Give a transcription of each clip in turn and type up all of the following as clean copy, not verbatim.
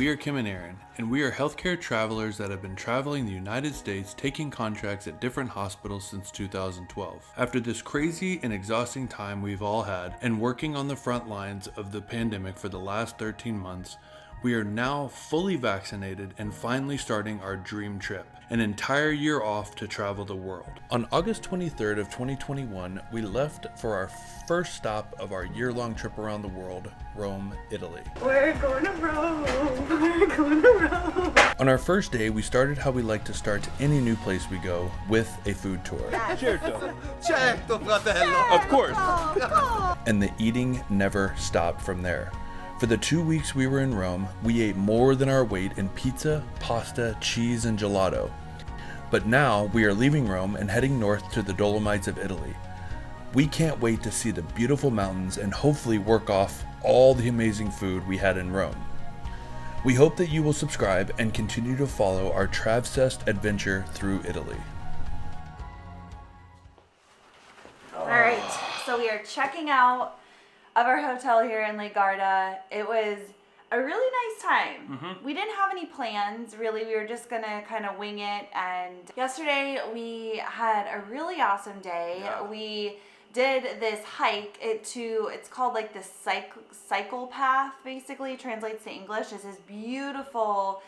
We are Kim and Erran, and we are healthcare travelers that have been traveling the United States taking contracts at different hospitals since 2012. After this crazy and exhausting time we've all had, and working on the front lines of the pandemic for the last 13 months, we are now fully vaccinated and finally starting our dream trip, an entire year off to travel the world. On August 23rd of 2021, we left for our first stop of our year-long trip around the world, Rome, Italy. We're going to Rome. We're going to Rome. On our first day, we started how we like to start to any new place we go, with a food tour. Certo. Certo, fratello. Of course. And the eating never stopped from there. For the 2 weeks we were in Rome, we ate more than our weight in pizza, pasta, cheese, and gelato. But now we are leaving Rome and heading north to the Dolomites of Italy. We can't wait to see the beautiful mountains and hopefully work off all the amazing food we had in Rome. We hope that you will subscribe and continue to follow our Travsessed adventure through Italy. All right, so we are checking out of our hotel here in Lake Garda. It was a really nice time. Mm-hmm. We didn't have any plans, really. We were just gonna kind of wing it. And yesterday we had a really awesome day. Yeah. We did this hike. It's called like the cycle path, basically translates to English. It's this beautiful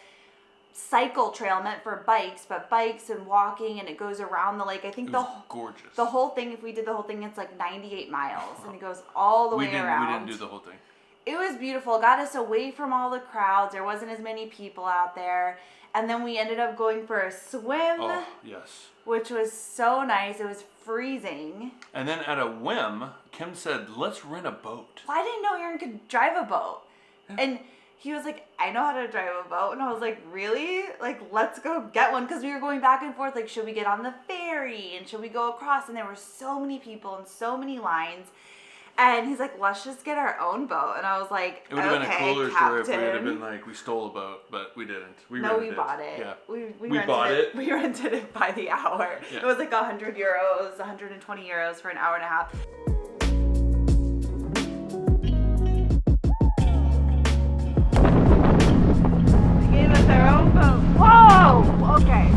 cycle trail meant for bikes, but bikes and walking, and it goes around the lake. I think Gorgeous. the whole thing, if we did the whole thing, it's like 98 miles, and it goes all the way around. We didn't do the whole thing. It was beautiful. It got us away from all the crowds. There wasn't as many people out there. And then we ended up going for a swim. Oh, yes. Which was so nice. It was freezing. And then at a whim, Kim said, let's rent a boat. Well, I didn't know Erran could drive a boat. Yeah. And he was like, I know how to drive a boat. And I was like, really? Like, let's go get one. Because we were going back and forth. Like, should we get on the ferry? And should we go across? And there were so many people and so many lines. And he's like, let's just get our own boat. And I was like, it would have been a cooler story if we Captain. had been like, we stole a boat, but we didn't. We bought it. Yeah. We bought it. We rented it by the hour. Yeah. It was like 100 euros, 120 euros for an hour and a half. They gave us our own boat. Whoa! Okay.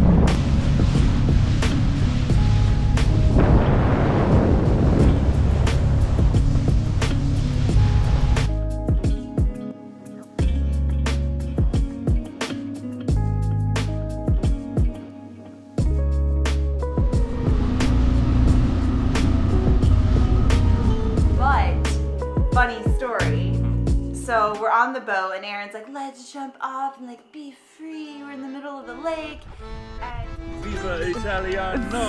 Funny story. So we're on the boat and Erran's like, let's jump off and like be free. We're in the middle of the lake. And Viva Italiano!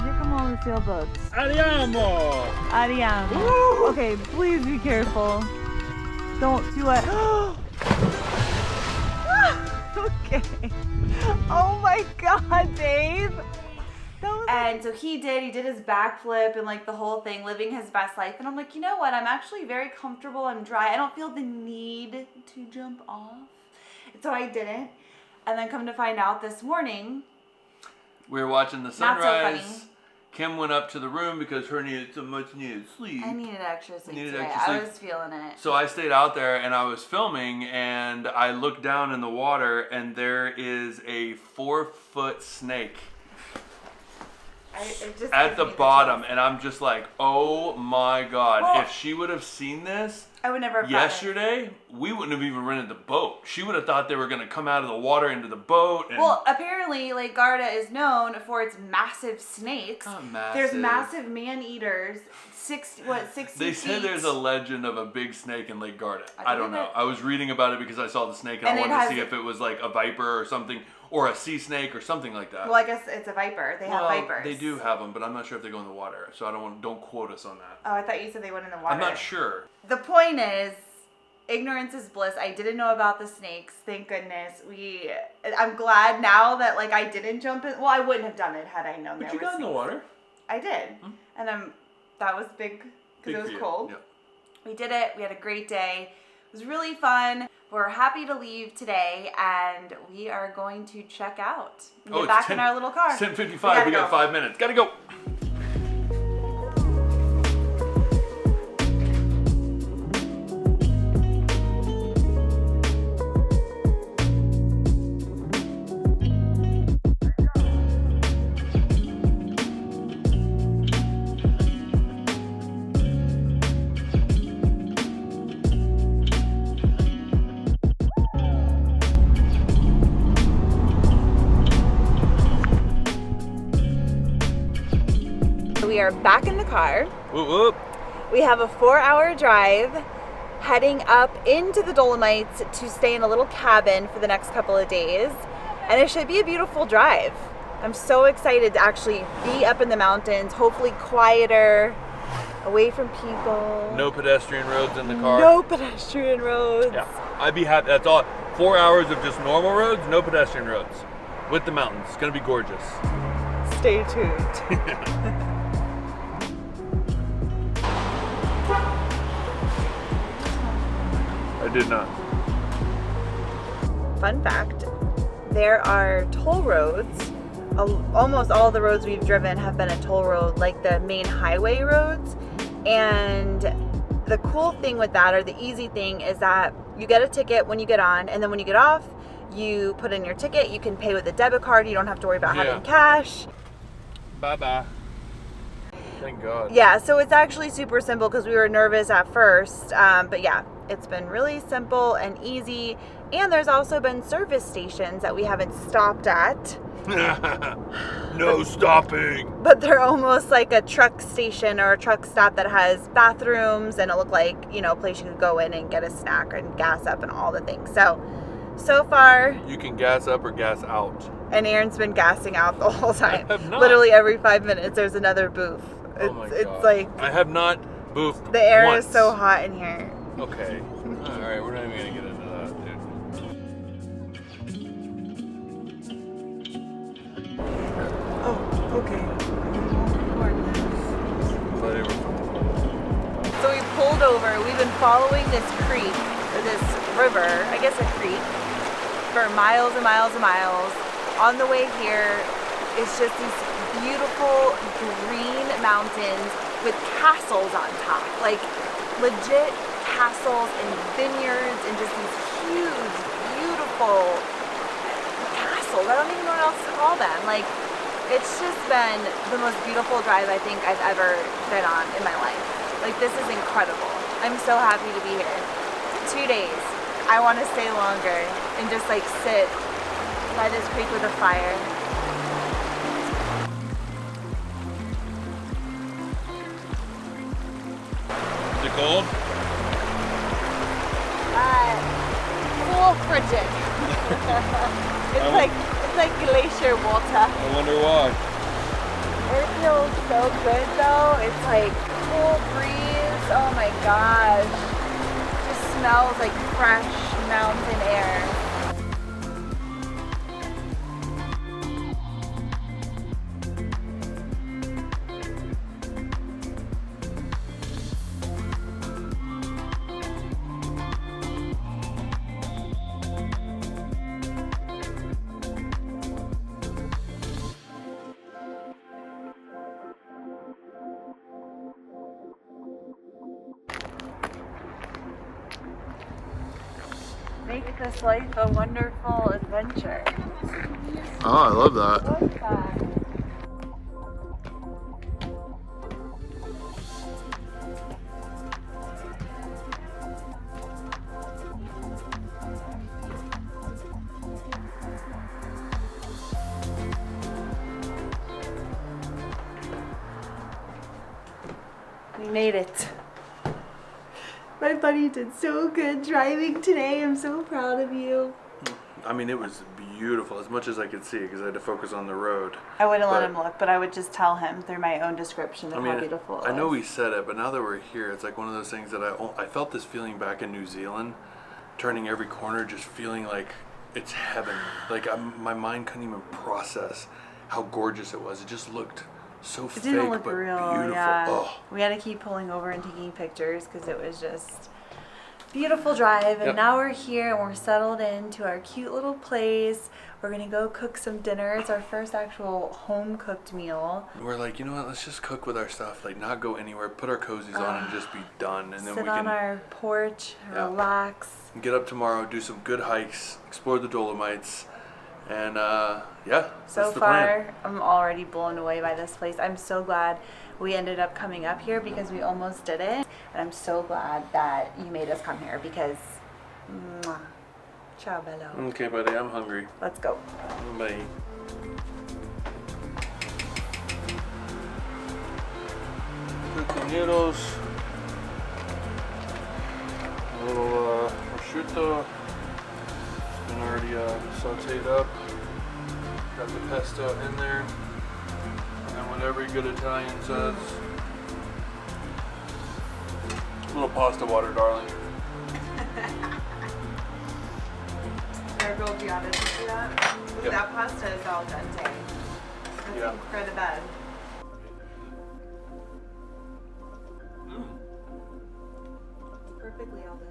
here come all the sailboats. Andiamo! Andiamo. Okay, please be careful. Don't do it. Okay. Oh my God, babe. And so he did his backflip and like the whole thing, living his best life. And I'm like, you know what? I'm actually very comfortable. I'm dry. I don't feel the need to jump off. And so I didn't. And then come to find out this morning, we were watching the not sunrise. so funny. Kim went up to the room because her needed so much needed sleep. I needed extra sleep today. Extra sleep. I was feeling it. So I stayed out there and I was filming and I looked down in the water and there is a 4-foot snake at the bottom, and I'm just like, oh my God. Well, if she would have seen this I would never have yesterday, we wouldn't have even rented the boat. She would have thought they were going to come out of the water into the boat. And well, apparently Lake Garda is known for its massive snakes. There's massive man-eaters, 60 They feet. say there's a legend of a big snake in Lake Garda. I don't know. I was reading about it because I saw the snake and I wanted to see if it was like a viper or something, or a sea snake or something like that. Well, I guess it's a viper. They have vipers. They do have them, but I'm not sure if they go in the water, so don't quote us on that. Oh, I thought you said they went in the water. I'm not sure. The point is, ignorance is bliss. I didn't know about the snakes. Thank goodness. I'm glad now that like I didn't jump in. Well, I wouldn't have done it had I known there were snakes. But you got in the water. I did, and that was big because it was cold. Yep. We did it. We had a great day. It was really fun. We're happy to leave today, and we are going to check out. Get back in our little car. 10:55. We got 5 minutes. Gotta go. are back in the car. Whoop whoop. We have a 4-hour drive heading up into the Dolomites to stay in a little cabin for the next couple of days. And it should be a beautiful drive. I'm so excited to actually be up in the mountains, hopefully quieter, away from people. No pedestrian roads in the car. No pedestrian roads. Yeah, I'd be happy. That's all. 4 hours of just normal roads, no pedestrian roads. With the mountains. It's gonna be gorgeous. Stay tuned. I did not. Fun fact, there are toll roads. Almost all the roads we've driven have been a toll road, like the main highway roads. And the cool thing with that, or the easy thing, is that you get a ticket when you get on, and then when you get off, you put in your ticket. You can pay with a debit card. You don't have to worry about having cash. Bye-bye. Thank God. Yeah, so it's actually super simple because we were nervous at first. But yeah, it's been really simple and easy. And there's also been service stations that we haven't stopped at. No stopping. But they're almost like a truck station or a truck stop that has bathrooms, and it looked like, you know, a place you could go in and get a snack and gas up and all the things. So far. You can gas up or gas out. And Aaron's been gassing out the whole time. I have not. Literally every 5 minutes there's anher booth. Oh my God. It's like I have not boofed the air once. is so hot in here. Okay. Alright, we're not even gonna get into that, dude. Oh, okay. Whatever. So we pulled over. We've been following this creek, or this river, I guess a creek, for miles and miles and miles. On the way here, it's just these beautiful green mountains with castles on top. Like legit castles and vineyards and just these huge, beautiful castles. I don't even know what else to call them. Like, it's just been the most beautiful drive I think I've ever been on in my life. Like, this is incredible. I'm so happy to be here. 2 days. I want to stay longer and just like sit by this creek with a fire. Is it cold? Cool frigid. It's like glacier water. I wonder why. It feels so good though. It's like cool breeze. Oh my gosh. Just smells like fresh mountain air. Make this life a wonderful adventure. Oh, I love that. What's that? We made it. My buddy did so good driving today. I'm so proud of you. I mean, it was beautiful, as much as I could see, because I had to focus on the road. I wouldn't let him look, but I would just tell him through my own description of how beautiful it was. I know we said it, but now that we're here, it's like one of those things that I felt this feeling back in New Zealand, turning every corner, just feeling like it's heaven. Like my mind couldn't even process how gorgeous it was. It just looked so fake, didn't look but real, beautiful. yeah. Oh. We had to keep pulling over and taking pictures because it was just beautiful drive. And now we're here and we're settled into our cute little place. We're gonna go cook some dinner. It's our first actual home cooked meal. We're like, you know what? Let's just cook with our stuff. Like, not go anywhere. Put our cozies on and just be done. And then Sit we on can our porch, relax. get up tomorrow, do some good hikes, explore the Dolomites, and yeah. So that's the far, plan. I'm already blown away by this place. I'm so glad we ended up coming up here because we almost did it. And I'm so glad that you made us come here because, mwah. Ciao, bello. Okay, buddy. I'm hungry. Let's go. Bye. Pineros, a little prosciutto, been already sauteed up. Got the pesto in there, and then what every good Italian says, a little pasta water, darling. Girl, do you honestly see that? Yep. That pasta is al dente. That's Yeah. for the bed. Perfectly al dente.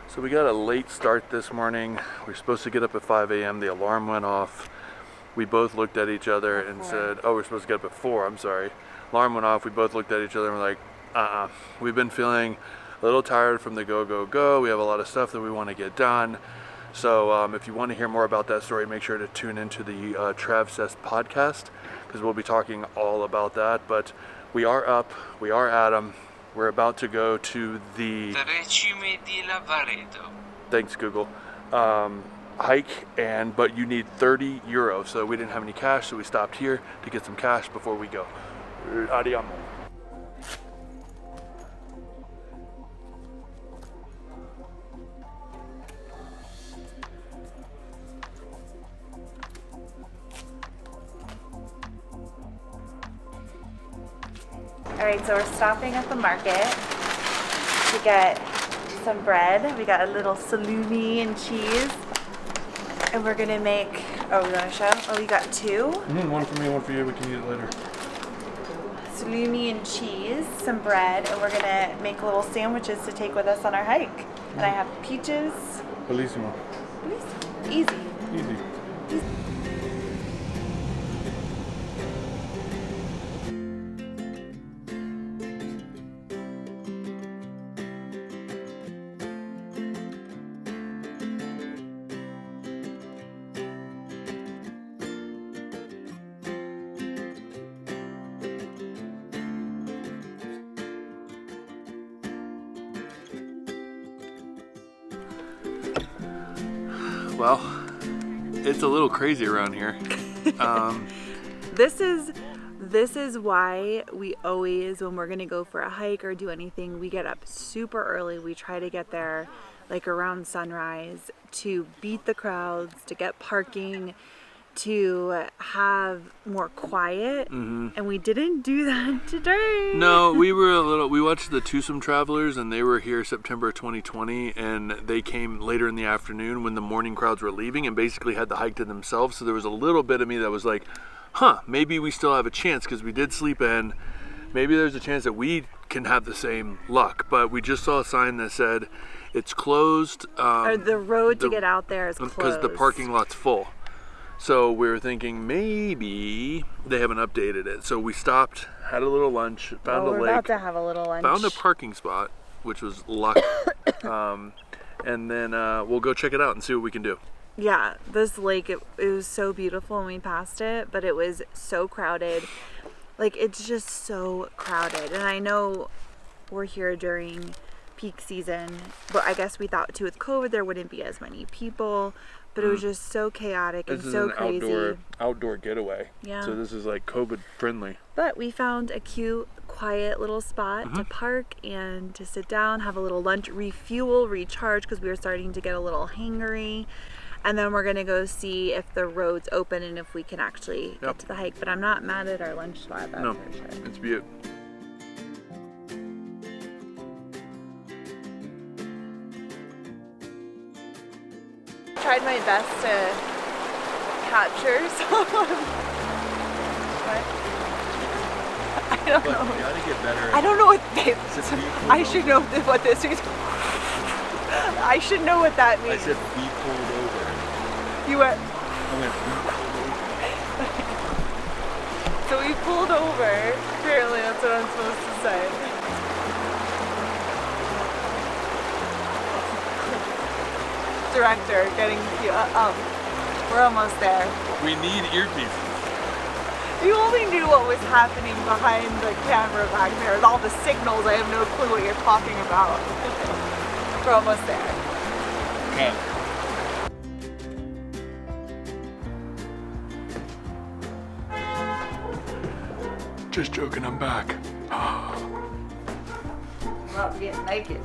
So we got a late start this morning. We were supposed to get up at 5 a.m. The alarm went off. We both looked at each other and said, oh, we're supposed to get up at 4, I'm sorry. Alarm went off, we both looked at each other and were like, We've been feeling a little tired from the go, go, go. We have a lot of stuff that we want to get done. So if you want to hear more about that story, make sure to tune into the Travsessed podcast, because we'll be talking all about that. But we are up, we are at them. We're about to go to the thanks Google hike, but you need 30 euros, so we didn't have any cash, so we stopped here to get some cash before we go. Andiamo. All right, so we're stopping at the market to get some bread. We got a little salumi and cheese, and we're gonna make. Oh, you wanna show? Oh, you got two. One for me, one for you. We can eat it later. Salumi and cheese, some bread, and we're gonna make little sandwiches to take with us on our hike. And I have peaches. Bellissimo. Easy. Easy. Well, it's a little crazy around here. This is why we always, when we're gonna go for a hike or do anything, we get up super early. We try to get there like around sunrise to beat the crowds, to get parking, to have more quiet, and we didn't do that today. No, we watched the Twosome Travelers, and they were here September 2020, and they came later in the afternoon when the morning crowds were leaving and basically had the hike to themselves. So there was a little bit of me that was like, maybe we still have a chance, because we did sleep in. Maybe there's a chance that we can have the same luck. But we just saw a sign that said it's closed. Or the road to get out there is closed. Because the parking lot's full. So we were thinking maybe they haven't updated it. So we stopped, had a little lunch, found a lake. We're about to have a little lunch. Found a parking spot, which was luck. And then we'll go check it out and see what we can do. Yeah, this lake, it was so beautiful when we passed it, but it was so crowded. Like, it's just so crowded. And I know we're here during peak season, but I guess we thought too with COVID there wouldn't be as many people. But it was just so chaotic and so crazy. This is an outdoor getaway. Yeah. So this is like COVID friendly. But we found a cute, quiet little spot to park and to sit down, have a little lunch, refuel, recharge, because we were starting to get a little hangry. And then we're gonna go see if the road's open and if we can actually get to the hike. But I'm not mad at our lunch spot. No, it's beautiful. Tried my best to capture someone. What? I don't know. You gotta get better at I don't know what they. I should know what this means. I should know what that means. I said be pulled over. You went. I went be pulled over. So we pulled over. Apparently, that's what I'm supposed to say. Director getting we're almost there. We need earpieces. If you only knew what was happening behind the camera back there, with all the signals, I have no clue what you're talking about. We're almost there. Okay. Just joking, I'm back. Well, get naked.